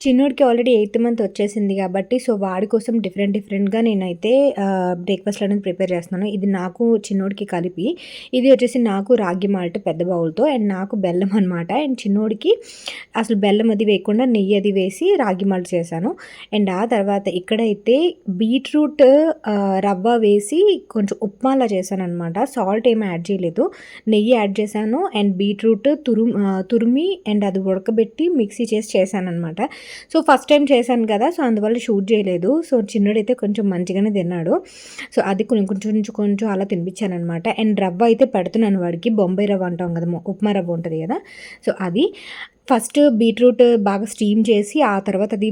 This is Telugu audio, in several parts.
చిన్నోడికి ఆల్రెడీ 8th మంత్ వచ్చేసింది కాబట్టి, సో వాడి కోసం డిఫరెంట్‌గా నేనైతే బ్రేక్‌ఫాస్ట్‌లు అనేది ప్రిపేర్ చేస్తున్నాను. ఇది నాకు, చిన్నోడికి కలిపి. ఇది వచ్చేసి నాకు రాగి మాల్ట్ పెద్ద బౌల్‌తో అండ్ నాకు బెల్లం అనమాట. అండ్ చిన్నోడికి అసలు బెల్లం అది వేయకుండా నెయ్యి అది వేసి రాగి మాల్ట్ చేశాను. అండ్ ఆ తర్వాత ఇక్కడైతే బీట్రూట్ రవ్వ వేసి కొంచెం ఉప్మాలా చేశాననమాట. సాల్ట్ ఏమి యాడ్ చేయలేదు. నెయ్యి యాడ్ చేశాను అండ్ బీట్రూట్ తురిమి అండ్ అది ఉడకబెట్టి మిక్సీ చేసి చేశాననమాట. సో ఫస్ట్ టైం చేశాను కదా, సో అందువల్ల షూట్ చేయలేదు. సో చిన్నోడైతే కొంచెం మంచిగానే తిన్నాడు. సో అది కొంచెం అలా తినిపించానమాట. అండ్ రవ్వ అయితే పెడుతున్నాను వాడికి, బొంబాయి రవ్వ అంటాం కదా, ఉప్మా రవ్వ ఉంటుంది కదా, సో అది ఫస్ట్ బీట్రూట్ బాగా స్టీమ్ చేసి ఆ తర్వాత అది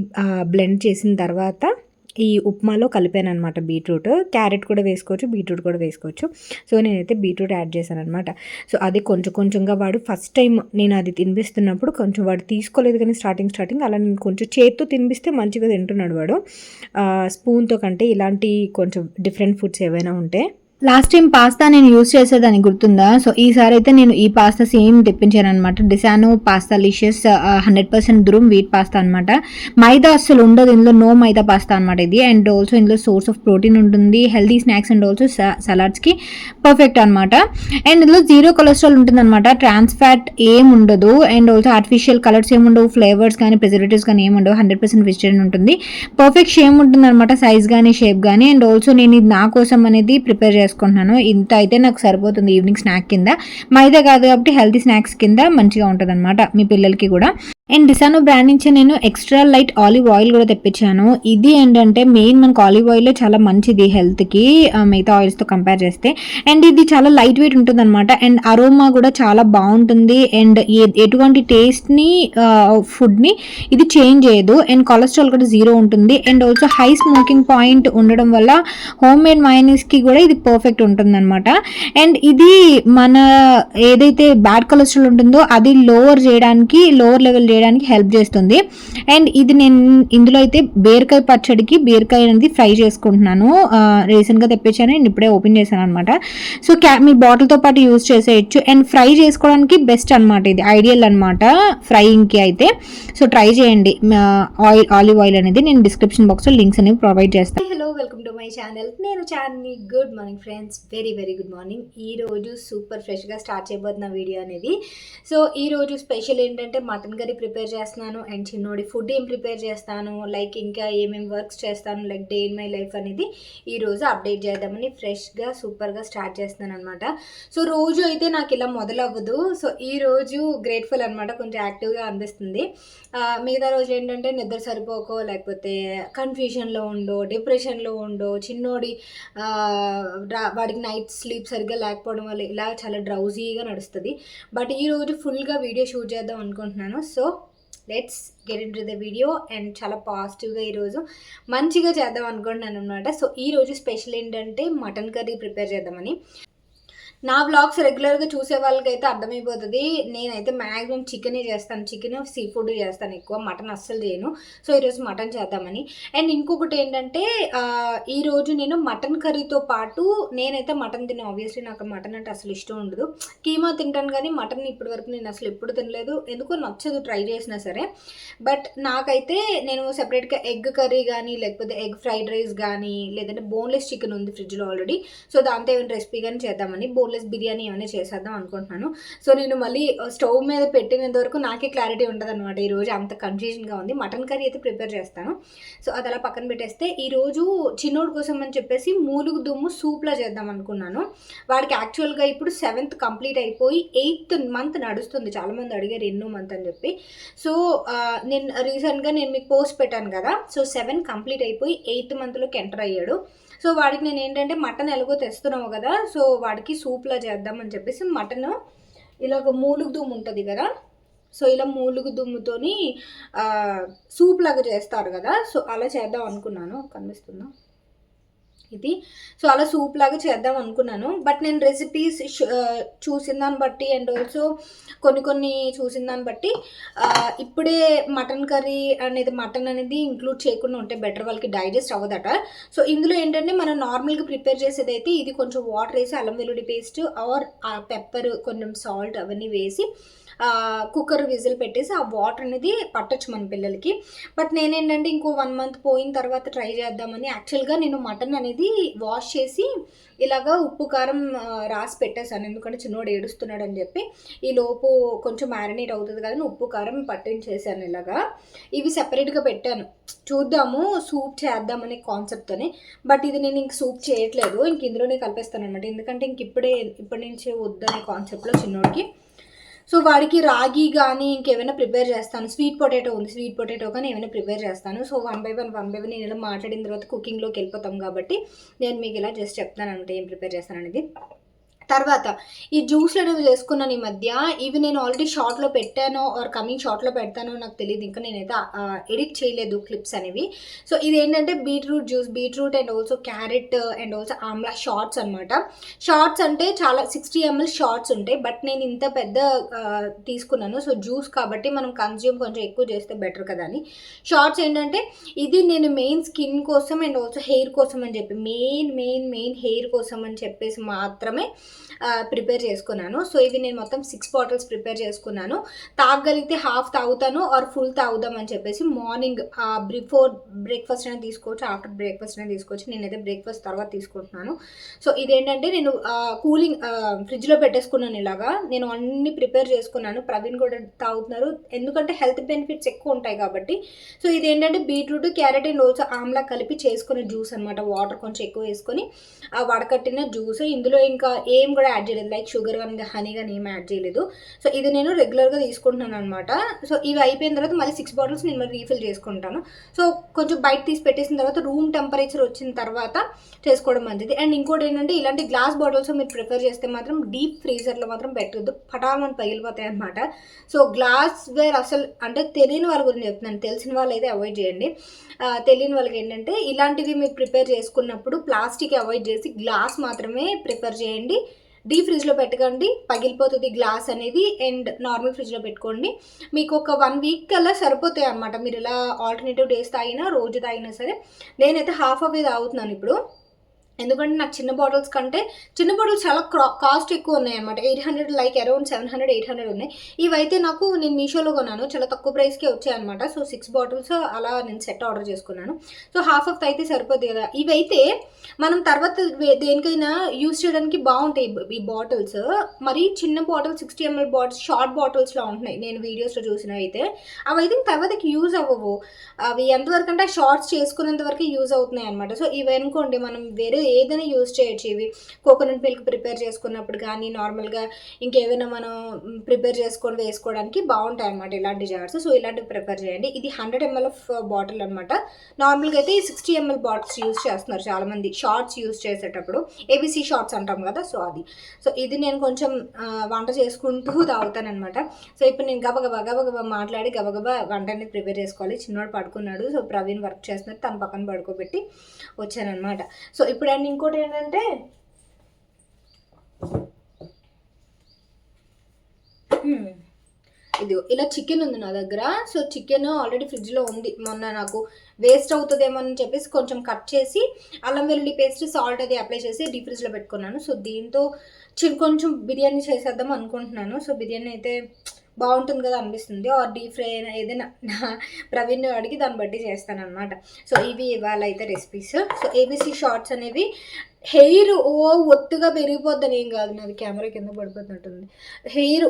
బ్లెండ్ చేసిన తర్వాత ఈ ఉప్మాలో కలిపాననమాట. బీట్రూట్, క్యారెట్ కూడా వేసుకోవచ్చు, బీట్రూట్ కూడా వేసుకోవచ్చు. సో నేనైతే బీట్రూట్ యాడ్ చేశాననమాట. సో అది కొంచెంగా వాడు ఫస్ట్ టైం నేను అది తినిపిస్తున్నప్పుడు కొంచెం వాడు తీసుకోలేదు, కానీ స్టార్టింగ్ అలా నేను కొంచెం చేత్తో తినిపిస్తే మంచిగా తింటున్నాడు వాడు. స్పూన్తో కంటే ఇలాంటి కొంచెం డిఫరెంట్ ఫుడ్స్ ఏవైనా ఉంటే. లాస్ట్ టైం పాస్తా నేను యూస్ చేసేదాన్ని గుర్తుందా? సో ఈసారి అయితే నేను ఈ పాస్తా సేమ్ తెప్పించాను అనమాట. Disano pasta లిషియస్ 100% durum wheat pasta అనమాట. మైదా అస్సలు ఉండదు ఇందులో, నో మైదా పాస్తా అనమాట ఇది. అండ్ ఆల్సో ఇందులో సోర్స్ ఆఫ్ ప్రోటీన్ ఉంటుంది, హెల్దీ స్నాక్స్ అండ్ ఆల్సో సలాడ్స్కి పర్ఫెక్ట్ అనమాట. అండ్ ఇందులో 0 కొలెస్ట్రాల్ ఉంటుంది అనమాట, ట్రాన్స్ ఫ్యాట్ ఏం ఉండదు. అండ్ ఆల్సో ఆర్టిఫిషియల్ కలర్స్ ఏముండవు, ఫ్లేవర్స్ కానీ ప్రిజర్వేటివ్స్ కానీ ఏముండవు, 100% వెజిటేరియన్ ఉంటుంది. పర్ఫెక్ట్ షేప్ ఉంటుంది అనమాట, సైజ్ కానీ షేప్ కానీ. అండ్ ఆల్సో నేను ఇది నా కోసం అనేది ప్రిపేర్ చేసుకుంటున్నాను. ఇంత అయితే నాకు సరిపోతుంది ఈవినింగ్ స్నాక్ కింద. మైదా కాదు కాబట్టి హెల్తీ స్నాక్స్ కింద మంచిగా ఉంటుంది అనమాట మీ పిల్లలకి కూడా. అండ్ డిసానో బ్రాండ్ నుంచి నేను ఎక్స్ట్రా లైట్ ఆలివ్ ఆయిల్ కూడా తెప్పించాను. ఇది ఏంటంటే మెయిన్ మనకు ఆలివ్ ఆయిల్ చాలా మంచిది హెల్త్కి మిగతా ఆయిల్స్తో కంపేర్ చేస్తే. అండ్ ఇది చాలా లైట్ వెయిట్ ఉంటుంది అనమాట. అండ్ అరోమా కూడా చాలా బాగుంటుంది. అండ్ ఎటువంటి టేస్ట్ని ఫుడ్ని ఇది చేంజ్ చేయదు. అండ్ కొలెస్ట్రాల్ కూడా 0 ఉంటుంది. And also high smoking point ఉండడం వల్ల హోమ్ మేడ్ మైనీస్కి కూడా ఇది పర్ఫెక్ట్ ఉంటుంది అనమాట. అండ్ ఇది మన ఏదైతే బ్యాడ్ కొలెస్ట్రాల్ ఉంటుందో అది లోవర్ లెవెల్ చేయడానికి హెల్ప్ చేస్తుంది. అండ్ ఇది నేను ఇందులో అయితే బీరకాయ పచ్చడికి బీరకాయ అనేది ఫ్రై చేసుకుంటున్నాను. రీసెంట్గా తెప్పించాను అండ్ ఇప్పుడే ఓపెన్ చేశాను అనమాట. సో మీ బాటిల్తో పాటు యూజ్ చేసేయచ్చు. అండ్ ఫ్రై చేసుకోవడానికి బెస్ట్ అనమాట, ఇది ఐడియల్ అనమాట ఫ్రైయింగ్కి అయితే. సో ట్రై చేయండి. ఆలివ్ ఆయిల్ అనేది నేను డిస్క్రిప్షన్ బాక్స్లో లింక్స్ అనేవి ప్రొవైడ్ చేస్తాను. Hello, welcome to my channel. నేను Chandini. Good morning friends, very good morning. ఈరోజు సూపర్ ఫ్రెష్గా స్టార్ట్ చేయబోతున్న వీడియో అనేది. సో ఈరోజు స్పెషల్ ఏంటంటే మటన్ కర్రీ ప్రిపేర్ చేస్తున్నాను. అండ్ చిన్నోడి ఫుడ్ ఏం ప్రిపేర్ చేస్తాను, లైక్ ఇంకా ఏమేమి వర్క్స్ చేస్తాను, like day in my life అనేది ఈరోజు అప్డేట్ చేద్దామని ఫ్రెష్గా సూపర్గా స్టార్ట్ చేస్తున్నాను అనమాట. సో రోజు అయితే నాకు ఇలా మొదలవ్వదు. సో ఈరోజు గ్రేట్ఫుల్ అనమాట, కొంచెం యాక్టివ్గా అనిపిస్తుంది. మిగతా రోజు ఏంటంటే నిద్ర సరిపోకో, లేకపోతే కన్ఫ్యూజన్లో ఉండో, డిప్రెషన్లో ఉండో, చిన్నోడి వాడికి నైట్ స్లీప్ సరిగ్గా లేకపోవడం వల్ల ఇలా చాలా డ్రౌజీగా నడుస్తుంది. బట్ ఈరోజు ఫుల్గా వీడియో షూట్ చేద్దాం అనుకుంటున్నాను. So let's get in to the video. And చాలా పాజిటివ్గా ఈరోజు మంచిగా చేద్దాం అనుకుంటున్నాను అనమాట. సో ఈరోజు స్పెషల్ ఏంటంటే మటన్ కర్రీ ప్రిపేర్ చేద్దామని. నా వ్లాగ్స్ రెగ్యులర్గా చూసే వాళ్ళకైతే అర్థమైపోతుంది, నేనైతే మ్యాక్సిమం చికెనే చేస్తాను, చికెన్ సీ ఫుడ్ చేస్తాను ఎక్కువ, మటన్ అస్సలు చేయను. సో ఈరోజు మటన్ చేద్దామని. అండ్ ఇంకొకటి ఏంటంటే ఈరోజు నేను మటన్ కర్రీతో పాటు నేనైతే మటన్ తిన్నాను. ఆబ్వియస్లీ నాకు మటన్ అంటే అసలు ఇష్టం ఉండదు. కీమా తింటాను కానీ మటన్ ఇప్పటి వరకు నేను అసలు ఎప్పుడు తినలేదు, ఎందుకో నచ్చదు ట్రై చేసినా సరే. బట్ నాకైతే నేను సెపరేట్గా ఎగ్ కర్రీ కానీ, లేకపోతే ఎగ్ ఫ్రైడ్ రైస్ కానీ, లేదంటే బోన్లెస్ చికెన్ ఉంది ఫ్రిడ్జ్లో ఆల్రెడీ, సో దాంతో ఏమైనా రెసిపీ కానీ చేద్దామని, బిర్యానీ ఏమైనా చేసేద్దాం అనుకుంటున్నాను. సో నేను మళ్ళీ స్టవ్ మీద పెట్టినంత వరకు నాకే క్లారిటీ ఉంటుంది అనమాట. ఈరోజు అంత కన్ఫ్యూజన్గా ఉంది. మటన్ కర్రీ అయితే ప్రిపేర్ చేస్తాను. సో అది అలా పక్కన పెట్టేస్తే ఈరోజు చిన్నోడు కోసం అని చెప్పేసి మూలుగు దుమ్ము సూప్లా చేద్దాం అనుకున్నాను. వాడికి యాక్చువల్గా ఇప్పుడు 7th కంప్లీట్ అయిపోయి 8th మంత్ నడుస్తుంది. చాలామంది అడిగారు ఎన్నో మంత్ అని చెప్పి. సో నేను రీసెంట్గా మీకు పోస్ట్ పెట్టాను కదా, సో 7 కంప్లీట్ అయిపోయి 8th మంత్లోకి ఎంటర్ అయ్యాడు. సో వాడికి నేను ఏంటంటే మటన్ ఎలాగో తెస్తున్నాము కదా, సో వాడికి సూప్లా చేద్దామని చెప్పేసి మటన్ ఇలాగ మూలుగు దుమ్ము ఉంటుంది కదా, సో ఇలా మూలుగు దుమ్ముతోని సూప్ లాగా చేస్తారు కదా, సో అలా చేద్దాం అనుకున్నాను. కనిపిస్తుందా ఇది? సో అలా సూప్ లాగా చేద్దాం అనుకున్నాను. బట్ నేను రెసిపీస్ చూసిన దాన్ని బట్టి అండ్ ఆల్సో కొన్ని చూసిన దాన్ని బట్టి ఇప్పుడే మటన్ కర్రీ అనేది మటన్ అనేది ఇంక్లూడ్ చేయకుండా ఉంటే బెటర్, వాళ్ళకి డైజెస్ట్ అవ్వదట. సో ఇందులో ఏంటంటే మనం నార్మల్గా ప్రిపేర్ చేసేది అయితే ఇది కొంచెం వాటర్ వేసి అల్లం వెల్లుల్లి పేస్ట్ ఆర్ పెప్పర్ కొంచెం సాల్ట్ అవన్నీ వేసి కుక్కర్ విజిల్ పెట్టేసి ఆ వాటర్ అనేది పట్టొచ్చు మన పిల్లలకి. బట్ నేనేంటంటే ఇంకో 1 మంత్ పోయిన తర్వాత ట్రై చేద్దామని యాక్చువల్గా నేను మటన్ అనేది వాష్ చేసి ఇలాగా ఉప్పు కారం రాసి పెట్టేశాను, ఎందుకంటే చిన్నోడు ఏడుస్తున్నాడు అని చెప్పి. ఈ లోపు కొంచెం మ్యారినేట్ అవుతుంది కదా, ఉప్పు కారం పట్టించేసాను ఇలాగా. ఇవి సెపరేట్గా పెట్టాను, చూద్దాము సూప్ చేద్దామనే కాన్సెప్ట్తోనే. బట్ ఇది నేను ఇంక సూప్ చేయట్లేదు, ఇంక ఇందులోనే కలిపేస్తాను అనమాట, ఎందుకంటే ఇంక ఇప్పటి నుంచే వద్దనే కాన్సెప్ట్లో చిన్నోడికి. సో వాడికి రాగి కానీ ఇంకేమైనా ప్రిపేర్ చేస్తాను, స్వీట్ పొటాటో ఉంది, స్వీట్ పొటాటో కానీ ఏమైనా ప్రిపేర్ చేస్తాను. సో వన్ బై వన్ నేను ఇలా మాట్లాడిన తర్వాత కుకింగ్లోకి వెళ్ళిపోతాం కాబట్టి నేను మీకు ఇలా జస్ట్ చెప్తాను అంటే ఏం ప్రిపేర్ చేస్తాను అనేది. తర్వాత ఈ జ్యూస్లు అనేవి చేసుకున్నాను ఈ మధ్య. ఇవి నేను ఆల్రెడీ షార్ట్లో పెట్టానో ఆర్ కమింగ్ షార్ట్లో పెడతానో నాకు తెలియదు, ఇంకా నేనైతే ఎడిట్ చేయలేదు క్లిప్స్ అనేవి. సో ఇది ఏంటంటే beetroot juice, beetroot and also carrot and also amla shots అనమాట. షార్ట్స్ అంటే చాలా 60 ml షార్ట్స్ ఉంటాయి, బట్ నేను ఇంత పెద్ద తీసుకున్నాను. సో జ్యూస్ కాబట్టి మనం కన్జ్యూమ్ కొంచెం ఎక్కువ చేస్తే బెటర్ కదా అని. షార్ట్స్ ఏంటంటే ఇది నేను మెయిన్ స్కిన్ కోసం అండ్ ఆల్సో హెయిర్ కోసం అని చెప్పి మెయిన్ హెయిర్ కోసం అని చెప్పేసి మాత్రమే ప్రిపేర్ చేసుకున్నాను. సో ఇవి నేను మొత్తం 6 బాటిల్స్ ప్రిపేర్ చేసుకున్నాను. తాగలిగితే హాఫ్ తాగుతాను ఆర్ ఫుల్ తాగుదాం అని చెప్పేసి. మార్నింగ్ బిఫోర్ బ్రేక్ఫాస్ట్ అనేది తీసుకోవచ్చు, ఆఫ్టర్ బ్రేక్ఫాస్ట్ అనేది తీసుకోవచ్చు. నేనైతే బ్రేక్ఫాస్ట్ తర్వాత తీసుకుంటున్నాను. సో ఇదేంటంటే నేను కూలింగ్ ఫ్రిడ్జ్లో పెట్టేసుకున్నాను ఇలాగా. నేను అన్ని ప్రిపేర్ చేసుకున్నాను, ప్రవీణ్ కూడా తాగుతున్నారు, ఎందుకంటే హెల్త్ బెనిఫిట్స్ ఎక్కువ ఉంటాయి కాబట్టి. సో ఇదేంటంటే beetroot, carrot and also Amla కలిపి చేసుకునే జ్యూస్ అనమాట. వాటర్ కొంచెం ఎక్కువ వేసుకొని వడకట్టిన జ్యూస్. ఇందులో ఇంకా ఏం కూడా యాడ్ చేయలేదు, లైక్ షుగర్ కానీ హనీ కానీ ఏం యాడ్ చేయలేదు. సో ఇది నేను రెగ్యులర్గా తీసుకుంటున్నాను అనమాట. సో ఇవి అయిపోయిన తర్వాత మళ్ళీ 6 బాటిల్స్ నేను మళ్ళీ రీఫిల్ చేసుకుంటాను. సో కొంచెం బయట తీసి పెట్టేసిన తర్వాత రూమ్ టెంపరేచర్ వచ్చిన తర్వాత చేసుకోవడం మంచిది. అండ్ ఇంకోటి ఏంటంటే ఇలాంటి గ్లాస్ బాటిల్స్ మీరు ప్రిఫర్ చేస్తే మాత్రం డీప్ ఫ్రీజర్లో మాత్రం పెట్టద్దు, పటాలను పగిలిపోతాయి అనమాట. సో గ్లాస్ వేర్ అసలు అంటే తెలియని వాళ్ళ గురించి చెప్తున్నాను, తెలిసిన వాళ్ళు అయితే అవాయిడ్ చేయండి. తెలియని వాళ్ళకి ఏంటంటే ఇలాంటివి మీరు ప్రిపేర్ చేసుకున్నప్పుడు ప్లాస్టిక్ అవాయిడ్ చేసి గ్లాస్ మాత్రమే ప్రిఫర్ చేయండి. డీప్ ఫ్రిడ్జ్లో పెట్టకండి, పగిలిపోతుంది గ్లాస్ అనేది. అండ్ నార్మల్ ఫ్రిడ్జ్లో పెట్టుకోండి. మీకు ఒక 1 వీక్ కల్లా సరిపోతాయి అనమాట. మీరు ఇలా ఆల్టర్నేటివ్ డేస్ తాగినా రోజు తాగినా సరే. నేనైతే హాఫ్ అవే తాగుతున్నాను ఇప్పుడు, ఎందుకంటే నాకు చిన్న బాటిల్స్ కంటే చిన్న బాటిల్స్ చాలా కాస్ట్ ఎక్కువ ఉన్నాయి అనమాట. 800 లైక్ అరౌండ్ 700-800 ఉన్నాయి. ఇవైతే నాకు నేను మీషోలో కొన్నాను, చాలా తక్కువ ప్రైస్కే వచ్చాయి అనమాట. సో 6 బాటిల్స్ అలా నేను సెట్ ఆర్డర్ చేసుకున్నాను. సో హాఫ్ అయితే సరిపోద్ది కదా. ఇవైతే మనం తర్వాత దేనికైనా యూస్ చేయడానికి బాగుంటాయి ఈ బాటిల్స్. మరి చిన్న బాటిల్ 60 ml బాటిల్స్ షార్ట్ బాటిల్స్లో ఉంటున్నాయి నేను వీడియోస్లో చూసినవి అయితే. అవైతే తర్వాతకి యూజ్ అవ్వవు. అవి ఎంతవరకు అంటే షార్ట్స్ చేసుకునేంత వరకు యూజ్ అవుతున్నాయి అనమాట. సో ఇవి అనుకోండి మనం వేరే ఏదైనా యూజ్ చేయొచ్చు. ఇవి కోకోనట్ మిల్క్ ప్రిపేర్ చేసుకున్నప్పుడు కానీ నార్మల్గా ఇంకేమైనా మనం ప్రిపేర్ చేసుకొని వేసుకోవడానికి బాగుంటాయి అనమాట ఇలాంటి జార్స్. సో ఇలాంటివి ప్రిపేర్ చేయండి. ఇది 100 ml ఆఫ్ బాటిల్ అనమాట. నార్మల్గా అయితే ఈ 60 ml బాటిల్స్ యూజ్ చేస్తున్నారు చాలామంది షార్ట్స్ యూజ్ చేసేటప్పుడు, ఏబీసీ షార్ట్స్ అంటాం కదా. సో అది. సో ఇది నేను కొంచెం వంట చేసుకుంటూ తాగుతానమాట. సో ఇప్పుడు నేను గబగబా మాట్లాడి గబగబా వంట అనేది ప్రిపేర్ చేసుకోవాలి. చిన్నవాడు పడుకున్నాడు, సో ప్రవీణ్ వర్క్ చేస్తున్నారు, తన పక్కన పడుకోబెట్టి వచ్చానమాట. సో ఇప్పుడు అండ్ ఇంకోటి ఏంటంటే ఇది ఇలా చికెన్ ఉంది నా దగ్గర. సో చికెన్ ఆల్రెడీ ఫ్రిడ్జ్లో ఉంది, మొన్న నాకు వేస్ట్ అవుతుందేమో అని చెప్పేసి కొంచెం కట్ చేసి అల్లం వెల్లుల్లి పేస్ట్ సాల్ట్ అది అప్లై చేసి డీప్ ఫ్రిడ్జ్లో పెట్టుకున్నాను. సో దీంతో కొంచెం బిర్యానీ చేసేద్దాం అనుకుంటున్నాను. సో బిర్యానీ అయితే బాగుంటుంది కదా అనిపిస్తుంది, ఆర్ డీప్ ఫ్రై అయినా ఏదైనా ప్రవీణ్ అడిగి దాన్ని బట్టి చేస్తాను అనమాట. సో ఇవి ఇవాళ అయితే రెసిపీస్. సో ఏబీసీ షార్ట్స్ అనేవి హెయిర్ ఒత్తుగా పెరిగిపోద్దని ఏం కాదు, నాది కెమెరా కింద పడిపోతున్నట్టుంది. హెయిర్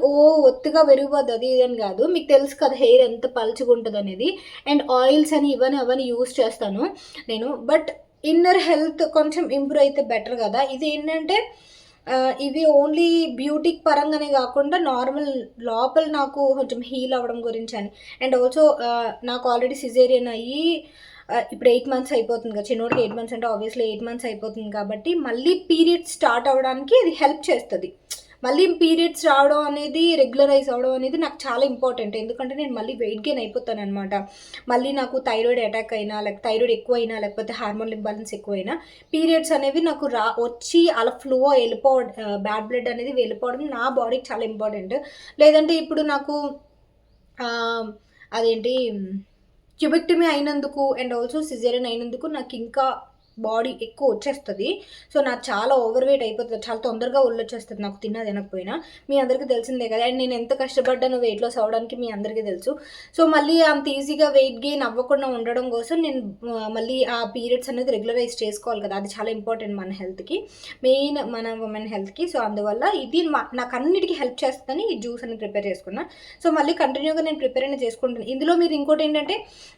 ఒత్తుగా పెరిగిపోద్ది అది అని కాదు, మీకు తెలుసు కదా హెయిర్ ఎంత పలుచుగా ఉంటుంది అనేది. అండ్ ఆయిల్స్ అని అవన్నీ యూస్ చేస్తాను నేను, బట్ ఇన్నర్ హెల్త్ కొంచెం ఇంప్రూవ్ అయితే బెటర్ కదా. ఇది ఏంటంటే ఇవి ఓన్లీ బ్యూటీకి పరంగానే కాకుండా నార్మల్ లోపల నాకు కొంచెం హీల్ అవ్వడం గురించి అని. అండ్ ఆల్సో నాకు ఆల్రెడీ సిజేరియన్ అయ్యి ఇప్పుడు 8 months అయిపోతుంది కదా, చిన్నోడికి 8 months అంటే ఆబ్వియస్లీ 8 months అయిపోతుంది కాబట్టి మళ్ళీ పీరియడ్స్ స్టార్ట్ అవ్వడానికి ఇది హెల్ప్ చేస్తుంది. మళ్ళీ పీరియడ్స్ రావడం అనేది రెగ్యులరైజ్ అవ్వడం అనేది నాకు చాలా ఇంపార్టెంట్, ఎందుకంటే నేను మళ్ళీ వెయిట్ గెయిన్ అయిపోతాను అనమాట. మళ్ళీ నాకు థైరాయిడ్ అటాక్ అయినా లేకపోతే థైరాయిడ్ ఎక్కువ అయినా లేకపోతే హార్మోన్ ఇంబాలెన్స్ ఎక్కువైనా పీరియడ్స్ అనేవి నాకు వచ్చి అలా ఫ్లో వెళ్ళిపోవడం, బ్యాడ్ బ్లడ్ అనేది వెళ్ళిపోవడం నా బాడీకి చాలా ఇంపార్టెంట్. లేదంటే ఇప్పుడు నాకు అదేంటి ట్యూబెక్టమీ అయినందుకు అండ్ ఆల్సో సిజేరియన్ అయినందుకు నాకు ఇంకా బాడీ ఎక్కువ వచ్చేస్తుంది. సో నాకు చాలా ఓవర్ వెయిట్ అయిపోతుంది, చాలా తొందరగా ఒళ్ళొచ్చేస్తుంది నాకు తిన్నది తినకపోయినా. మీ అందరికీ తెలిసిందే కదా, అండ్ నేను ఎంత కష్టపడ్డానో వెయిట్ లాస్ అవ్వడానికి మీ అందరికీ తెలుసు. సో మళ్ళీ అంత ఈజీగా వెయిట్ గెయిన్ అవ్వకుండా ఉండడం కోసం నేను మళ్ళీ ఆ పీరియడ్స్ అనేది రెగ్యులరైజ్ చేసుకోవాలి కదా, అది చాలా ఇంపార్టెంట్ మన హెల్త్కి, మెయిన్ మన ఉమెన్ హెల్త్కి. సో అందువల్ల ఇది నాకు అన్నిటికీ హెల్ప్ చేస్తుందని ఈ జ్యూస్ అనేది ప్రిపేర్ చేసుకున్నా. సో మళ్ళీ కంటిన్యూగా నేను ప్రిపేర్ అనేది చేసుకుంటాను. ఇందులో మీరు ఇంకోటి ఏంటంటే,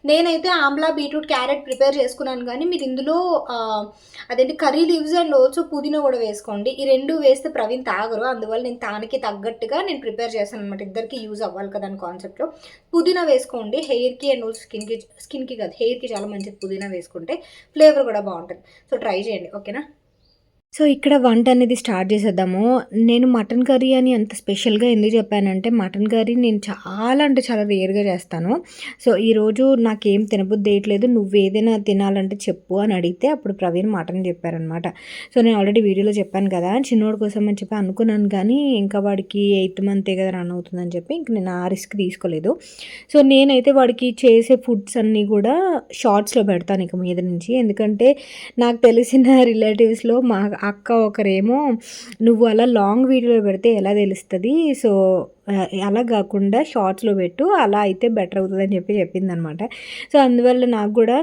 నేనైతే ఆమ్లా, బీట్రూట్, క్యారెట్ ప్రిపేర్ చేసుకున్నాను, కానీ మీరు ఇందులో అదేంటి కర్రీ లీవ్స్ అండ్ ఆల్సో పుదీనా కూడా వేసుకోండి. ఈ రెండు వేస్తే ప్రవీణ్ తాగరు, అందువల్ల నేను దానికి తగ్గట్టుగా నేను ప్రిపేర్ చేశాను అనమాట, ఇద్దరికి యూజ్ అవ్వాలి కదా అని కాన్సెప్ట్లో. పుదీనా వేసుకోండి హెయిర్కి అండ్ ఆల్సో స్కిన్కి కాదు, హెయిర్కి చాలా మంచిది పుదీనా వేసుకుంటే, ఫ్లేవర్ కూడా బాగుంటుంది. సో ట్రై చేయండి, ఓకేనా. సో ఇక్కడ వంట అనేది స్టార్ట్ చేసేద్దాము. నేను మటన్ కర్రీ అని అంత స్పెషల్‌గా ఎందుకు చెప్పానంటే, మటన్ కర్రీ నేను చాలా అంటే చాలా రేర్‌గా చేస్తాను. సో ఈరోజు నాకేం తినబుద్ధేయట్లేదు, నువ్వేదైనా తినాలంటే చెప్పు అని అడిగితే అప్పుడు ప్రవీణ్ మటన్ చెప్పారనమాట. సో నేను ఆల్రెడీ వీడియోలో చెప్పాను కదా, చిన్నోడి కోసం అని చెప్పి అనుకున్నాను, కానీ ఇంకా వాడికి 8th మంతే కదా రన్ అవుతుందని చెప్పి ఇంక నేను ఆ రిస్క్ తీసుకోలేదు. సో నేనైతే వాడికి చేసే ఫుడ్స్ అన్నీ కూడా షార్ట్స్‌లో పెడతాను ఇక మీద నుంచి. ఎందుకంటే నాకు తెలిసిన రిలేటివ్స్‌లో మా అక్క ఒకరేమో, నువ్వు అలా లాంగ్ వీడియోలో పెడితే ఎలా తెలుస్తుంది, సో అలా కాకుండా షార్ట్స్లో పెట్టు, అలా అయితే బెటర్ అవుతుందని చెప్పి చెప్పిందనమాట. సో అందువల్ల నాకు కూడా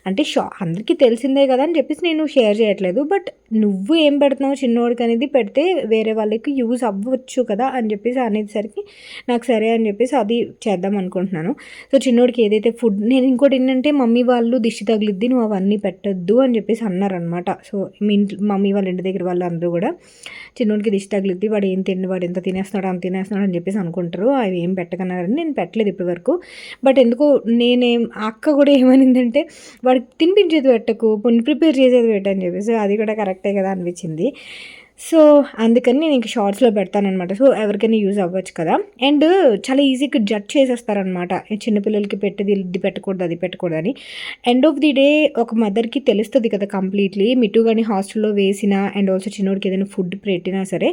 అంటే అందరికీ తెలిసిందే కదా అని చెప్పేసి నేను షేర్ చేయట్లేదు, బట్ నువ్వు ఏం పెడుతున్నావు చిన్నోడికి అనేది పెడితే వేరే వాళ్ళకి యూజ్ అవ్వచ్చు కదా అని చెప్పేసి అనేసరికి నాకు సరే అని చెప్పేసి అది చేద్దాం అనుకుంటున్నాను. సో చిన్నోడికి ఏదైతే ఫుడ్, నేను ఇంకోటి ఏంటంటే, మమ్మీ వాళ్ళు దిష్టి తగిలిద్ది నువ్వు అవన్నీ పెట్టొద్దు అని చెప్పేసి అన్నారనమాట. సో మీ ఇంట్లో మమ్మీ వాళ్ళ ఇంటి దగ్గర వాళ్ళు అందరూ కూడా, చిన్నోడికి దిష్టి తగిలిద్ది, వాడు ఏం తిండి, వాడు ఎంత తినేస్తున్నాడు అంత తినేస్తున్నాడు అని చెప్పేసి అనుకుంటారు, అవి ఏం పెట్టకన్నారని నేను పెట్టలేదు ఇప్పటి వరకు. బట్ ఎందుకో అక్క కూడా ఏమనిందంటే, వాడికి తినిపించేది పెట్టకు, ప్రిపేర్ చేసేది పెట్టని చెప్పేసి, అది కూడా కరెక్టే కదా అనిపించింది. సో అందుకని నేను ఇంక షార్ట్స్లో పెడతానమాట. సో ఎవరికైనా యూజ్ అవ్వచ్చు కదా, అండ్ చాలా ఈజీగా జడ్జ్ చేసేస్తారనమాట, చిన్నపిల్లలకి పెట్టేది ఇది పెట్టకూడదు అది పెట్టకూడదు అని. ఎండ్ ఆఫ్ ది డే ఒక మదర్కి తెలుస్తుంది కదా కంప్లీట్లీ, మిట్టు కానీ హాస్టల్లో వేసినా అండ్ ఆల్సో చిన్నోడికి ఏదైనా ఫుడ్ పెట్టినా సరే,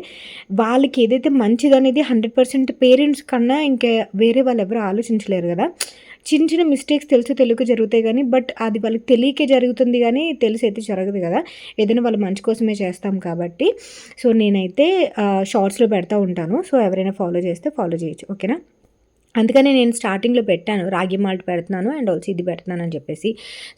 వాళ్ళకి ఏదైతే మంచిదనేది 100% పేరెంట్స్ కన్నా ఇంకా వేరే వాళ్ళు ఎవరు ఆలోచించలేరు కదా. చిన్న చిన్న మిస్టేక్స్ తెలియక జరుగుతాయి, కానీ బట్ అది వాళ్ళకి తెలియకే జరుగుతుంది, కానీ తెలిసి అయితే జరగదు కదా, ఏదైనా వాళ్ళు మంచి కోసమే చేస్తాం కాబట్టి. సో నేనైతే షార్ట్స్లో పెడతా ఉంటాను, సో ఎవరైనా ఫాలో చేస్తే ఫాలో చేయొచ్చు, ఓకేనా. అందుకని నేను స్టార్టింగ్లో పెట్టాను, రాగి మాల్ట్ పెడుతున్నాను అండ్ ఆల్సో ఇది పెడుతున్నాను అని చెప్పేసి.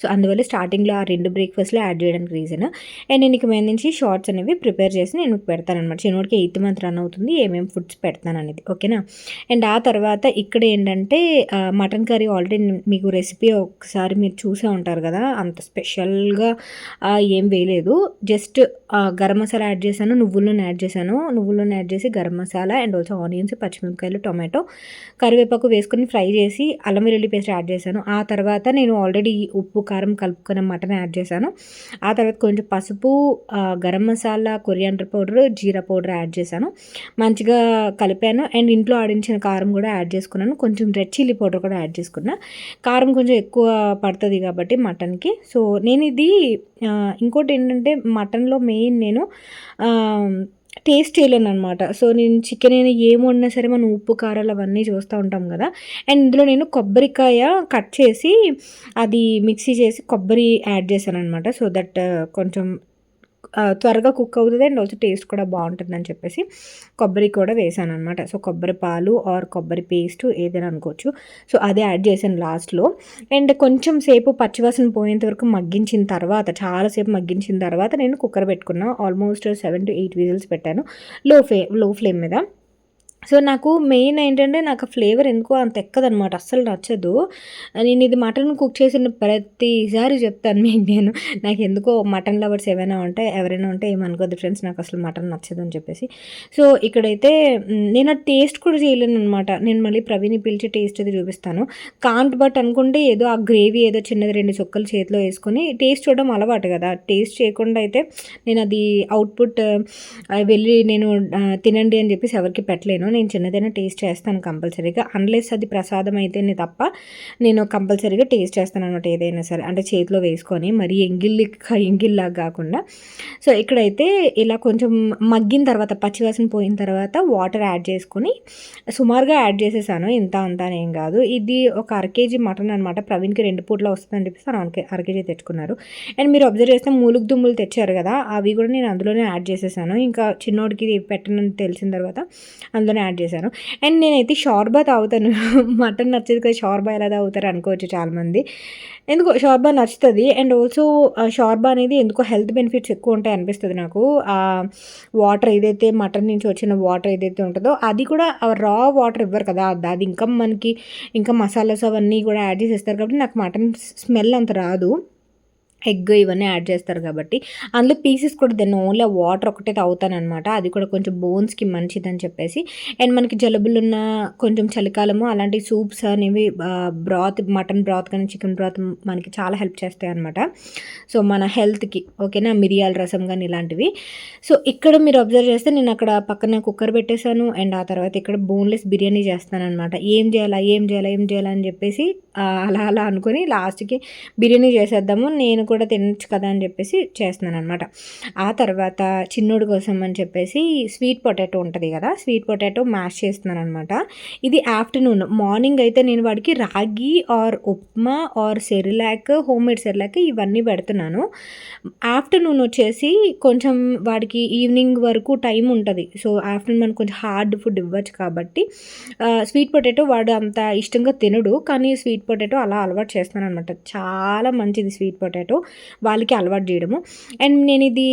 సో అందువల్ల స్టార్టింగ్లో ఆ 2 బ్రేక్ఫాస్ట్లో యాడ్ చేయడానికి రీజన్. అండ్ నేను ఇక మీద నుంచి షార్ట్స్ అనేవి ప్రిపేర్ చేసి నేను పెడతాను అనమాట, చిన్నోడికి 8th మంత్ రన్ అవుతుంది, ఏమేమి ఫుడ్స్ పెడతాను అనేది, ఓకేనా. అండ్ ఆ తర్వాత ఇక్కడ ఏంటంటే, మటన్ కర్రీ ఆల్రెడీ మీకు రెసిపీ ఒకసారి మీరు చూసే ఉంటారు కదా, అంత స్పెషల్గా ఏం వేయలేదు, జస్ట్ గరం మసాలా యాడ్ చేశాను, నువ్వుల నూనె యాడ్ చేశాను, నువ్వుల నూనె యాడ్ చేసి garam masala and also onions, పచ్చిమిరపకాయలు, టొమాటో, కరివేపాకు వేసుకొని ఫ్రై చేసి అల్లం వెల్లుల్లి పేస్ట్ యాడ్ చేశాను. ఆ తర్వాత నేను ఆల్రెడీ ఉప్పు కారం కలుపుకున్న మటన్ యాడ్ చేశాను. ఆ తర్వాత కొంచెం పసుపు, గరం మసాలా, కొరియాండర్ పౌడర్, జీరా పౌడర్ యాడ్ చేశాను, మంచిగా కలిపాను. అండ్ ఇంట్లో ఆడించిన కారం కూడా యాడ్ చేసుకున్నాను, కొంచెం రెడ్ చిల్లీ పౌడర్ కూడా యాడ్ చేసుకున్నా, కారం కొంచెం ఎక్కువ పడుతుంది కాబట్టి మటన్కి. సో నేను ఇది ఇంకోటి ఏంటంటే, మటన్లో మెయిన్ నేను టేస్ట్ చేయలేను అనమాట. సో నేను చికెన్ అయినా ఏం వండినా సరే మనం ఉప్పు కారాలు అవన్నీ చూస్తూ ఉంటాం కదా, అండ్ ఇందులో నేను కొబ్బరికాయ కట్ చేసి అది మిక్సీ చేసి కొబ్బరి యాడ్ చేశాను అనమాట. సో దట్ కొంచెం త్వరగా కుక్ అవుతుంది అండ్ ఆల్సో టేస్ట్ కూడా బాగుంటుందని చెప్పేసి కొబ్బరి కూడా వేసాను అనమాట. సో కొబ్బరి పాలు ఆర్ కొబ్బరి పేస్ట్ ఏదైనా అనుకోవచ్చు. సో అదే యాడ్ చేశాను లాస్ట్లో. అండ్ కొంచెం సేపు పచ్చివాసన పోయేంత వరకు మగ్గించిన తర్వాత, చాలాసేపు మగ్గించిన తర్వాత నేను కుక్కర్ పెట్టుకున్నా, ఆల్మోస్ట్ 7 to 8 విజిల్స్ పెట్టాను లో ఫ్లేమ్ మీద. సో నాకు మెయిన్ ఏంటంటే, నాకు ఫ్లేవర్ ఎందుకో అంత ఎక్కదనమాట, అస్సలు నచ్చదు. నేను ఇది మటన్ కుక్ చేసిన ప్రతిసారి చెప్తాను మీకు నేను, నాకు ఎందుకో మటన్ లవర్స్ ఎవరైనా ఉంటే ఏమనుకోద్దు ఫ్రెండ్స్, నాకు అసలు మటన్ నచ్చదు అని చెప్పేసి. సో ఇక్కడైతే నేను ఆ టేస్ట్ కూడా చేయలేను అనమాట, నేను మళ్ళీ ప్రవీణ్ని పిలిచి టేస్ట్ అది చూపిస్తాను. బట్ అనుకుంటే ఏదో ఆ గ్రేవీ ఏదో చిన్నది 2 చుక్కలు చేతిలో వేసుకొని టేస్ట్ చూడడం అలవాటు కదా, టేస్ట్ చేయకుండా అయితే నేను అది అవుట్పుట్ వెళ్ళి నేను తినండి అని చెప్పేసి ఎవరికి పెట్టలేను. నేను చిన్నదైనా టేస్ట్ చేస్తాను కంపల్సరీగా. అన్‌లెస్ అది ప్రసాదం అయితేనే తప్ప నేను కంపల్సరీగా టేస్ట్ చేస్తాననమాట ఏదైనా సరే. అంటే చేతిలో వేసుకొని మరీ ఎంగిల్‌లాగా గాకుండా. సో, ఇక్కడైతే ఇలా కొంచెం మగ్గిన తర్వాత పచ్చివాసన పోయిన తర్వాత వాటర్ యాడ్ చేసుకొని సుమారుగా యాడ్ చేసేసాను. ఇంత అంతా అని ఏం గాదు. ఇది ఒక అర కేజీ మటన్ అనమాట. ప్రవీణ్‌కి 2 పూటలా వస్తదని చెప్పేసి తను అర కేజీ తెచ్చుకున్నారు. అండ్ మీరు అబ్జర్వ్ చేస్తే మూలుగు దుమ్ములు తెచ్చారు గదా! అవి గూడా నేను అందులోనే యాడ్ చేసేసాను. ఇంకా చిన్నోడికి పెట్టనని తెలిసిన తర్వాత అందులోనే యాడ్ చేశాను. అండ్ నేనైతే షోర్బా తాగుతాను. మటన్ నచ్చదు కదా! షోర్బా ఎలా తాగుతారు అనుకోవచ్చు చాలామంది. ఎందుకో షోర్బా నచ్చుతది. అండ్ ఆల్సో షోర్బా అనేది ఎందుకో హెల్త్ బెనిఫిట్స్ ఎక్కువ ఉంటాయి అనిపిస్తది నాకు. వాటర్ ఏదైతే మటన్ నుంచి వచ్చిన వాటర్ ఏదైతే ఉంటదో అది కూడా రా వాటర్ ఇవ్వరు కదా! అది ఇంకా మనకి ఇంకా మసాలాస్ అవన్నీ కూడా యాడ్ చేసేస్తారు కాబట్టి నాకు మటన్ స్మెల్ అంత రాదు. ఎగ్ ఇవన్నీ యాడ్ చేస్తారు కాబట్టి. అందులో పీసెస్ కూడా తినను. ఓన్లీ ఆ వాటర్ ఒకటే తాగుతాననమాట. అది కూడా కొంచెం బోన్స్‌కి మంచిదని చెప్పేసి. అండ్ మనకి జలుబులున్న కొంచెం చలికాలము అలాంటి సూప్స్ అనేవి బ్రాత్ మటన్ బ్రాత్ కానీ, చికెన్ బ్రాత్ మనకి చాలా హెల్ప్ చేస్తాయనమాట. సో, మన హెల్త్‌కి ఓకేనా. మిరియాల రసం గాని ఇలాంటివి. సో, ఇక్కడ మీరు అబ్జర్వ్ చేస్తే నేను అక్కడ పక్కన కుక్కర్ పెట్టేసాను. అండ్ ఆ తర్వాత ఇక్కడ బోన్‌లెస్ బిర్యానీ చేస్తాననమాట. ఏం చేయాలా? ఏం చేయాలా? ఏం చేయాలా? అని చెప్పేసి అలా అలా అనుకోని లాస్ట్‌కి బిర్యానీ చేసేద్దాము. నేను కూడా తినొచ్చు కదా అని చెప్పేసి చేస్తున్నాననమాట. ఆ తర్వాత చిన్నోడి కోసం అని చెప్పేసి స్వీట్ పొటాటో ఉంటది కదా! స్వీట్ పొటాటో మ్యాష్ చేస్తున్నాననమాట. ఇది ఆఫ్టర్‌నూన్. మార్నింగ్ అయితే నేను వాడికి ragi or upma or Cerelac, homemade Cerelac ఇవన్నీ పెడుతున్నాను. ఆఫ్టర్‌నూన్ వచ్చేసి కొంచెం వాడికి ఈవినింగ్ వరకు టైం ఉంటది. సో, ఆఫ్టర్‌నూన్ మనం కొంచెం హార్డ్ ఫుడ్ ఇవ్వచ్చు కాబట్టి స్వీట్ పొటాటో వాడు అంత ఇష్టంగా తినడు. కానీ స్వీట్ పొటాటో అలా అలవాటు చేస్తున్నాననమాట. చాలా మంచిది స్వీట్ పొటాటో వాళ్ళకి అలవాటు చేయడము. అండ్ నేను ఇది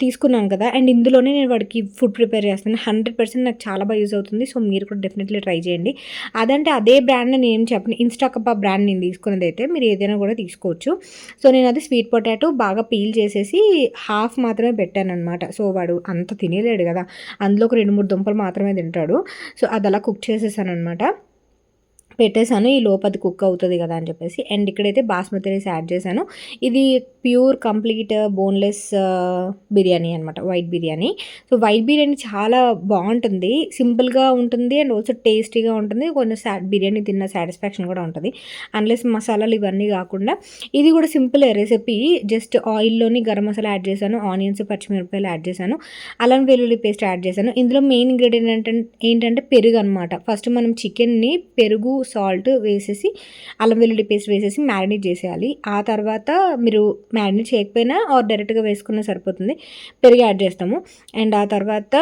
తీసుకున్నాను కదా! అండ్ ఇందులోనే నేను వాడికి ఫుడ్ ప్రిపేర్ చేస్తాను. 100% నాకు చాలా బాగా యూజ్ అవుతుంది. సో, మీరు కూడా డెఫినెట్లీ ట్రై చేయండి. అదంటే అదే బ్రాండ్ నేనేం చెప్పను. ఇన్‌స్టాకప్పా బ్రాండ్ నేను తీసుకున్నదైతే మీరు ఏదైనా కూడా తీసుకోవచ్చు. సో, నేను అది స్వీట్ పొటాటో బాగా పీల్ చేసేసి హాఫ్ మాత్రమే పెట్టాననమాట. సో, వాడు అంత తినేలేడు కదా! అందులో ఒక 2, 3 దుంపలు మాత్రమే తింటాడు. సో, అదలా కుక్ చేసేసాననమాట. పెట్టేసాను. ఈ లోపు అది కుక్ అవుతది గదా అని చెప్పేసి. అండ్ ఇక్కడైతే బాస్మతి రైస్ యాడ్ చేశాను. ఇది ప్యూర్ కంప్లీట్ బోన్‌లెస్ బిర్యానీ అనమాట. White biryani. So, white biryani చాలా బావుంటుంది. సింపుల్‌గా ఉంటుంది. అండ్ ఆల్సో టేస్టీగా ఉంటుంది. కొంచెం బిర్యానీ తిన్న సాటిస్ఫాక్షన్ కూడా ఉంటది. అన్‌లెస్ మసాలాలు ఇవన్నీ గాకుండా ఇది కూడా సింపులే రెసిపీ. జస్ట్ ఆయిల్‌లోని గరం మసాలా యాడ్ చేశాను. ఆనియన్స్, పచ్చిమిరపకాయలు యాడ్ చేశాను. అల్లం వెల్లుల్లి పేస్ట్ యాడ్ చేశాను. ఇందులో మెయిన్ ఇంగ్రీడియంట్ ఏంటంటే పెరుగనమాట. ఫస్ట్ మనం చికెన్‌ని పెరుగు, సాల్ట్ వేసేసి అల్లం వెల్లుల్లి పేస్ట్ వేసేసి మ్యారినేట్ చేసేయాలి. ఆ తర్వాత మీరు మ్యారినేట్ చేయకపోయినా ఆర్ డైరెక్ట్‌గా వేసుకున్నా సరిపోతుంది. పెరుగు యాడ్ చేస్తాము. అండ్ ఆ తర్వాత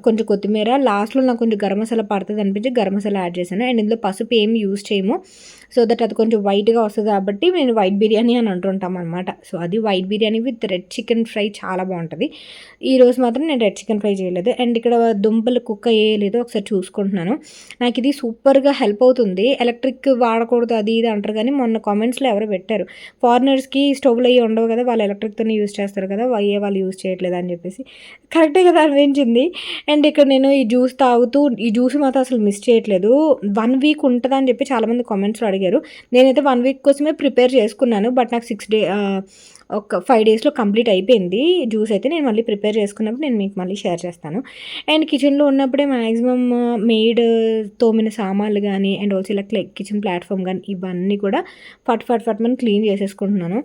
కొంచెం కొత్తిమీర లాస్ట్‌లో నాకు కొంచెం గరం మసాలా పడతది అనిపించి గరం మసాలా యాడ్ చేశాను. అండ్ ఇందులో పసుపు ఏమి యూజ్ చేయము. సో దట్ అది కొంచెం వైట్‌గా వస్తది కాబట్టి మేము వైట్ బిర్యానీ అని అంటుంటాం అనమాట. సో, అది white biryani with red chicken fry చాలా బావుంటది. ఈరోజు మాత్రం నేను రెడ్ చికెన్ ఫ్రై చేయలేదు. అండ్ ఇక్కడ దుంపలు కుక్ అయ్యాయో లేదో ఒకసారి చూసుకుంటున్నాను. నాకిది సూపర్‌గా హెల్ప్ అవుతుంది. ఎలక్ట్రిక్ వాడకూడదు అది ఇది అంటారు గానీ మొన్న కామెంట్స్‌లో ఎవరో పెట్టారు. ఫారినర్స్‌కి స్టవ్‌లు అయ్యి ఉండవు కదా! వాళ్ళు ఎలక్ట్రిక్‌తోనే యూజ్ చేస్తారు కదా! వాళ్ళు యూజ్ చేయట్లేదు అని చెప్పేసి. కరెక్టే కదా అనిపించింది. అండ్ ఇక్కడ నేను ఈ జ్యూస్ తాగుతూ ఈ జ్యూస్ మాత్రం అసలు మిస్ చేయట్లేదు. 1 వీక్ ఉంటదా అని చెప్పి చాలామంది కామెంట్స్‌లో అడిగారు. నేనైతే 1 వీక్ కోసమే ప్రిపేర్ చేసుకున్నాను. బట్ నాకు ఒక 5 డేస్‌లో కంప్లీట్ అయిపోయింది. జ్యూస్ అయితే నేను మళ్ళీ ప్రిపేర్ చేసుకున్నప్పుడు నేను మీకు మళ్ళీ షేర్ చేస్తాను. అండ్ కిచెన్‌లో ఉన్నప్పుడే మాక్సిమం తోమిన సామాన్లు గానీ అండ్ ఆల్సో ఇలా కిచెన్ ప్లాట్‌ఫామ్ గానీ ఇవన్నీ కూడా ఫట్ క్లీన్ చేసేసుకుంటున్నాను.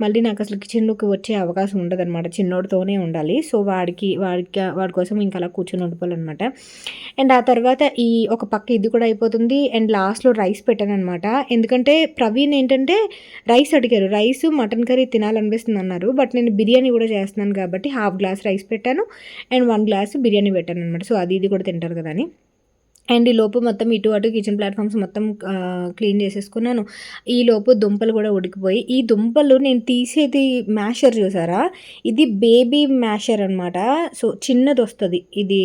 మళ్ళీ నాకసలు కిచెన్‌లోకి వచ్చే అవకాశం ఉండదనమాట. చిన్నోడితోనే ఉండాలి. సో, వాడి కోసం ఇంక అలా కూర్చొని ఉండిపోవాలనమాట. అండ్ ఆ తర్వాత ఒక పక్క ఇది కూడా అయిపోతుంది. అండ్ లాస్ట్‌లో రైస్ పెట్టాననమాట. ఎందుకంటే ప్రవీణ్ ఏంటంటే రైస్ అడిగారు. Mutton curry తినాలనిపిస్తుందన్నారు. బట్ నేను బిర్యానీ కూడా చేస్తున్నాను కాబట్టి హాఫ్ గ్లాస్ రైస్ పెట్టాను. అండ్ 1 గ్లాస్ బిర్యానీ పెట్టాననమాట. సో, అది ఇది కూడా తింటారు కదా అని. అండ్ ఈలోపు మొత్తం ఇటు అటు కిచెన్ ప్లాట్‌ఫామ్స్ మొత్తం క్లీన్ చేసేసుకున్నాను. ఈలోపు దుంపలు కూడా ఉడికిపోయి ఈ దుంపలు నేను తీసేది మ్యాషర్ చూసారా? ఇది బేబీ మ్యాషర్ అనమాట. సో, చిన్నదొస్తది. ఇది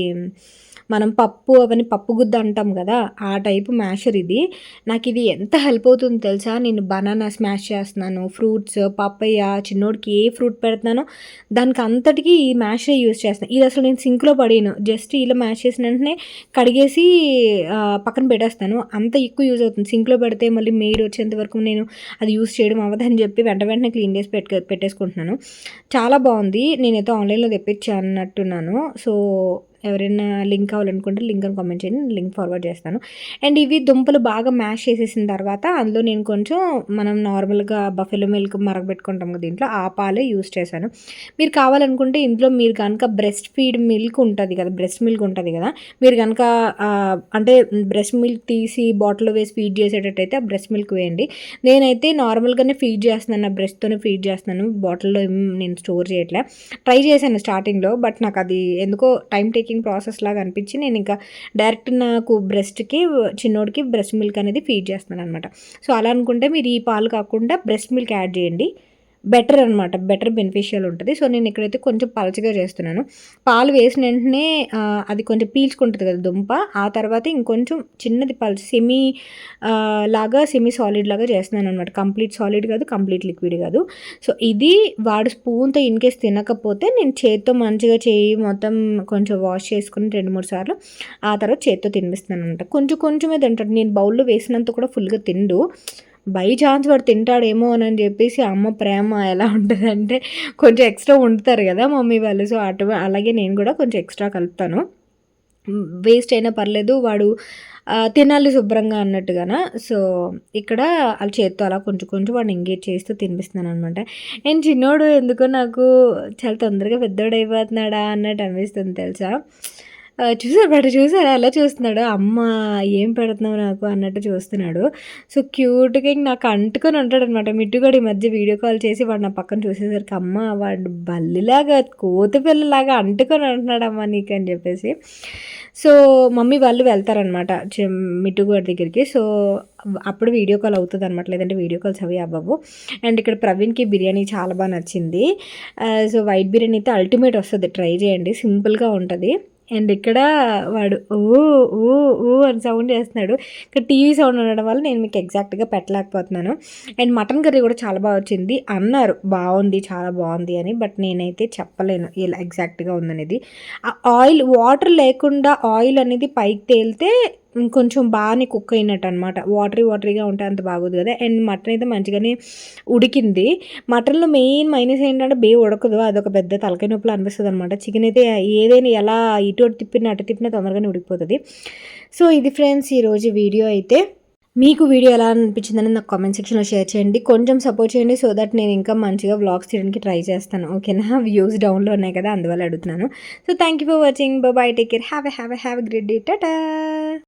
మనం పప్పు గుత్తి అంటాం కదా! ఆ టైపు మ్యాషర్ ఇది. నాకిది ఎంత హెల్ప్ అవుతుందో తెలుసా? నేను బనానా స్మాష్ చేస్తున్నాను, ఫ్రూట్స్, పప్పయ్య, చిన్నోడికి ఏ ఫ్రూట్ పెడుతున్నానో దానికి అంతటికి ఈ మ్యాషరే యూజ్ చేస్తున్నా. ఇది అసలు నేను సింక్‌లో పడేయను. జస్ట్ ఇలా మ్యాష్ చేసిన వెంటనే కడిగేసి పక్కన పెట్టేస్తాను. అంత ఎక్కువ యూజ్ అవుతుంది. సింక్‌లో పెడితే మళ్ళీ మెయిడ్ వచ్చేంత వరకు నేను అది యూజ్ చేయడం అవ్వదని చెప్పి వెంటనే క్లీన్ చేసి పెట్టేసుకుంటున్నాను. చాలా బావుంది. నేనైతే ఆన్‌లైన్‌లో తెప్పించా అన్నట్టున్నాను. సో, ఎవరైనా లింక్ కావాలనుకుంటే లింక్ అని కామెంట్ చేయండి, నేను లింక్ ఫార్వర్డ్ చేస్తాను. అండ్ ఇవి దుంపలు బాగా మ్యాష్ చేసేసిన తర్వాత అందులో నేను కొంచెం మనం నార్మల్గా బఫెలో మిల్క్ మరగబెట్టుకుంటాం కదా దీంట్లో, ఆ పాలే యూస్ చేశాను. మీరు కావాలనుకుంటే ఇంట్లో మీరు కనుక బ్రెస్ట్ ఫీడ్ మిల్క్ ఉంటుంది కదా, బ్రెస్ట్ మిల్క్ ఉంటుంది కదా, మీరు కనుక అంటే బ్రెస్ట్ మిల్క్ తీసి బాటిల్లో వేసి ఫీడ్ చేసేటట్టయితే ఆ బ్రెస్ట్ మిల్క్ వేయండి. నేనైతే నార్మల్గానే ఫీడ్ చేస్తున్నాను, నా బ్రెస్ట్తోనే ఫీడ్ చేస్తున్నాను, బాటిల్లో నేను స్టోర్ చేయట్లే. ట్రై చేశాను స్టార్టింగ్లో, బట్ నాకు అది ఎందుకో టైం టేకింగ్ ప్రాసెస్ లాగా అనిపించి నేను ఇంకా డైరెక్ట్ నాకు బ్రెస్ట్కి చిన్నోడికి బ్రెస్ట్ మిల్క్ అనేది ఫీడ్ చేస్తున్నాను అనమాట. సో అలా అనుకుంటే మీరు ఈ పాలు కాకుండా బ్రెస్ట్ మిల్క్ యాడ్ చేయండి, బెటర్ అనమాట, బెటర్ బెనిఫిషియల్ ఉంటుంది. సో నేను ఇక్కడైతే కొంచెం పలచగా చేస్తున్నాను. పాలు వేసిన వెంటనే అది కొంచెం పీల్చుకుంటుంది కదా దుంప, ఆ తర్వాత ఇంకొంచెం చిన్నది పల్చ లాగా సెమీ సాలిడ్ లాగా చేస్తున్నాను అనమాట. కంప్లీట్ సాలిడ్ కాదు, కంప్లీట్ లిక్విడ్ కాదు. సో ఇది వాడు స్పూన్తో ఇన్కేస్ తినకపోతే నేను చేత్తో మంచిగా చేయి మొత్తం కొంచెం వాష్ చేసుకుని 2-3 సార్లు ఆ తర్వాత చేత్తో తినిపిస్తున్నాను అనమాట. కొంచెం కొంచెమే తింటాడు, నేను బౌల్లో వేసినంత కూడా ఫుల్గా తిండు. బై ఛాన్స్ వాడు తింటాడేమో అని చెప్పేసి అమ్మ ప్రేమ ఎలా ఉంటుందంటే కొంచెం ఎక్స్ట్రా వండుతారు కదా మమ్మీ వాళ్ళు, సో అలాగే నేను కూడా కొంచెం ఎక్స్ట్రా కలుపుతాను. వేస్ట్ అయినా పర్లేదు, వాడు తినాలి శుభ్రంగా అన్నట్టుగాన. సో ఇక్కడ వాళ్ళ చేత్తో అలా కొంచెం కొంచెం వాడిని ఎంగేజ్ చేస్తూ తినిపిస్తున్నాను అనమాట. అండ్ చిన్నోడు ఎందుకో నాకు చాలా తొందరగా పెద్దోడు అయిపోతున్నాడా అన్నట్టు అనిపిస్తుంది తెలుసా. చూసారా ఎలా చూస్తున్నాడు, అమ్మ ఏం పెడుతున్నావు నాకు అన్నట్టు చూస్తున్నాడు. సో క్యూట్గా నాకు అంటుకొని ఉంటాడనమాట. మిట్టు కూడా ఈ మధ్య వీడియో కాల్ చేసి వాడు నా పక్కన చూసేసరికి అమ్మ వాడు బల్లిలాగా కోతి పిల్లలాగా అంటుకొని ఉంటున్నాడమ్మా నీకు అని చెప్పేసి. సో మమ్మీ వాళ్ళు వెళ్తారనమాట మిట్టు గారి దగ్గరికి. సో అప్పుడు వీడియో కాల్ అవుతుంది అనమాట, లేదంటే వీడియో కాల్స్ అవి అవ్వవు. అండ్ ఇక్కడ ప్రవీణ్కి బిర్యానీ చాలా బాగా నచ్చింది. సో వైట్ బిర్యానీ అయితే అల్టిమేట్ వస్తుంది, ట్రై చేయండి, సింపుల్గా ఉంటుంది. అండ్ ఇక్కడ వాడు ఊ ఊ ఊ అని సౌండ్ చేస్తున్నాడు. ఇక్కడ టీవీ సౌండ్ ఉండడం వల్ల నేను మీకు ఎగ్జాక్ట్గా పెట్టలేకపోతున్నాను. అండ్ మటన్ కర్రీ కూడా చాలా బాగా వచ్చింది అన్నారు, బాగుంది చాలా బాగుంది అని, బట్ నేనైతే చెప్పలేను ఇలా ఎగ్జాక్ట్గా ఉందనేది. ఆ ఆయిల్ వాటర్ లేకుండా ఆయిల్ అనేది పైకి తేలితే కొంచెం బాగానే కుక్ అయినట్టు అనమాట. వాటరీగా ఉంటే అంత బాగోదు కదా. అండ్ మటన్ అయితే మంచిగానే ఉడికింది. మటన్లో మెయిన్ మైనస్ ఏంటంటే ఉడకదు, అదొక పెద్ద తలకాయ నొప్పులు అనిపిస్తుంది అనమాట. చికెన్ అయితే ఏదైనా ఎలా ఇటు తిప్పినా అటు తిప్పినా తొందరగానే ఉడికిపోతుంది. సో ఇది ఫ్రెండ్స్ ఈరోజు వీడియో అయితే. మీకు వీడియో ఎలా అనిపించిందని నాకు కామెంట్ సెక్షన్లో షేర్ చేయండి, కొంచెం సపోర్ట్ చేయండి, సో దట్ నేను ఇంకా మంచిగా వ్లాగ్స్ తీయడానికి ట్రై చేస్తాను. ఓకేనా, వ్యూస్ డౌన్లో ఉన్నాయి కదా అందువల్ల అడుగుతున్నాను. So thank you for watching, by, take care, have a great day, Tata.